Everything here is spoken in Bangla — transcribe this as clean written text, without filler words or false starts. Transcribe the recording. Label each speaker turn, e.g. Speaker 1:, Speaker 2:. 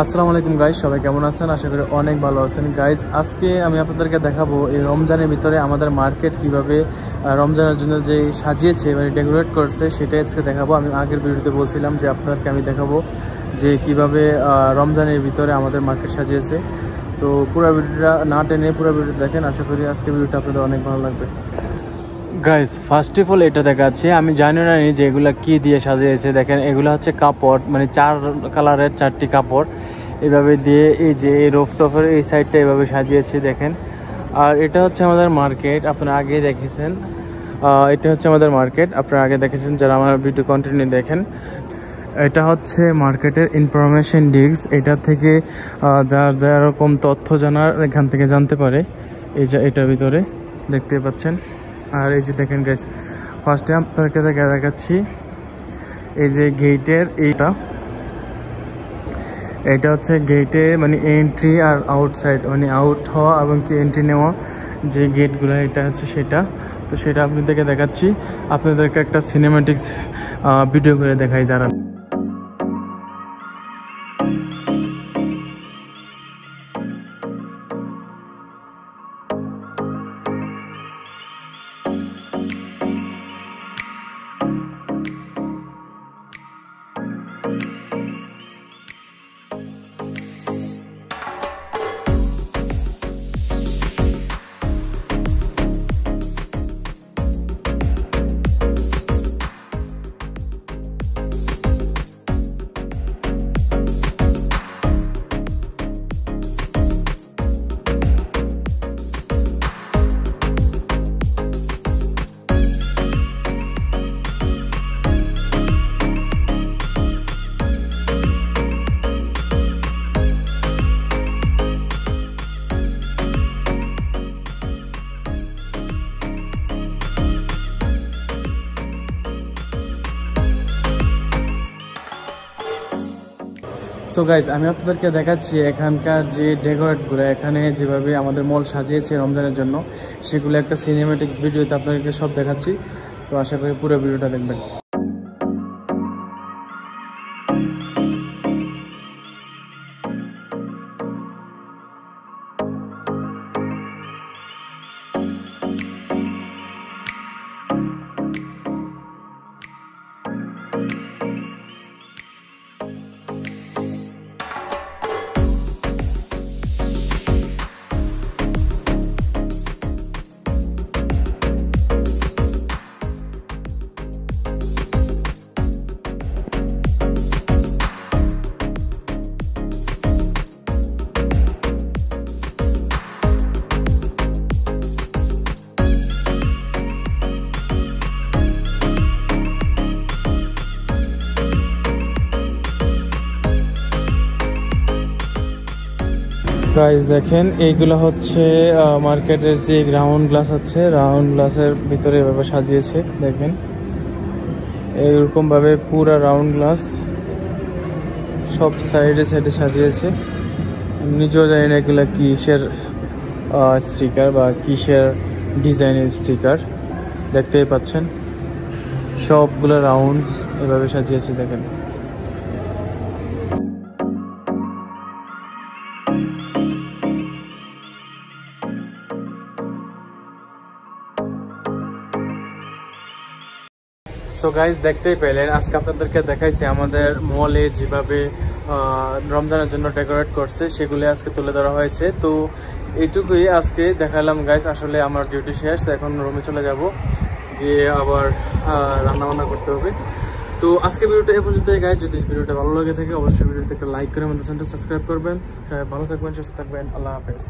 Speaker 1: আসসালামু আলাইকুম গাইজ, সবাই কেমন আছেন? আশা করি অনেক ভালো আছেন গাইজ। আজকে আমি আপনাদেরকে দেখাবো এই রমজানের ভিতরে আমাদের মার্কেট কিভাবে রমজানের জন্য যে সাজিয়েছে মানে ডেকোরেট করছে সেটাই আজকে দেখাবো। আমি আগের ভিডিওতে বলছিলাম যে আপনাদেরকে আমি দেখাবো যে কিভাবে রমজানের ভিতরে আমাদের মার্কেট সাজিয়েছে। তো পুরো ভিডিওটা না টেনে পুরো ভিডিওটা দেখেন, আশা করি আজকে ভিডিওটা আপনাদের অনেক ভালো লাগবে। গাইজ ফার্স্ট অফ অল এটা দেখাচ্ছি, আমি জানি না যে এগুলা কি দিয়ে সাজিয়েছে। দেখেন এগুলো হচ্ছে কাপড়, মানে 4 কালারের 4টি কাপড় এভাবে দিয়ে এই যে এই রোফটপের এই সাইডটা এভাবে সাজিয়েছে দেখেন। আর এটা হচ্ছে আমাদের মার্কেট, আপনারা আগে দেখেছেন। এটা হচ্ছে আমাদের মার্কেট, আপনারা আগে দেখেছেন যারা আমার ভিডিও কন্টিনিউ দেখেন। এটা হচ্ছে মার্কেটের ইনফরমেশন ডিস্ক, এটা থেকে যার যেরকম তথ্য জানার এখান থেকে জানতে পারে। এই যে এটার ভিতরে দেখতে পাচ্ছেন। আর এই যে দেখেন গাইস, ফার্স্টে আপনাদেরকে দেখাচ্ছি এই যে গেটের এটা হচ্ছে গেটে মানে এন্ট্রি আর আউটসাইড মানে আউট হওয়া এবং কি এন্ট্রি নেওয়া যে গেটগুলো, এটা হচ্ছে সেটা। তো সেটা আপনাদেরকে দেখাচ্ছি, আপনাদেরকে একটা সিনেম্যাটিক্স ভিডিও করে দেখাই দাঁড়ান। সো গাইজ আমি আপনাদেরকে দেখাচ্ছি এখানকার যে ডেকোরেটগুলো, এখানে যেভাবে আমাদের মল সাজিয়েছে রমজানের জন্য, সেগুলো একটা সিনেম্যাটিক্স ভিডিওতে আপনাদেরকে সব দেখাচ্ছি। তো আশা করি পুরো ভিডিওটা দেখবেন। গাইজ দেখেন এইগুলো হচ্ছে মার্কেটের যে রাউন্ড গ্লাস আছে, রাউন্ড গ্লাসের ভিতরে এভাবে সাজিয়েছে দেখেন। এরকম ভাবে পুরা রাউন্ড গ্লাস সব সাইডে সাইডে সাজিয়েছে। নিজেও জানি না এগুলো কিসের স্টিকার বা কিসের ডিজাইনের স্টিকার, দেখতেই পাচ্ছেন সবগুলো রাউন্ড এভাবে সাজিয়েছে দেখেন। সো গাইজ দেখতেই পেলেন, আজকে আপনাদেরকে দেখাইছি আমাদের মলে যেভাবে রমজানের জন্য ডেকোরেট করছে সেগুলো আজকে তুলে ধরা হয়েছে। তো এইটুকুই আজকে দেখালাম গাইজ। আসলে আমার ডিউটি শেষ, তো এখন রুমে চলে যাব, গিয়ে আবার রান্নাবান্না করতে হবে। তো আজকে ভিডিওটা এ পর্যন্ত গাইজ। যদি ভিডিওটা ভালো লাগে থাকে অবশ্যই ভিডিওতে একটা লাইক করে আমাদের চ্যানেলটা সাবস্ক্রাইব করবেন। সবাই ভালো থাকবেন, সুস্থ থাকবেন, আল্লাহ হাফেজ।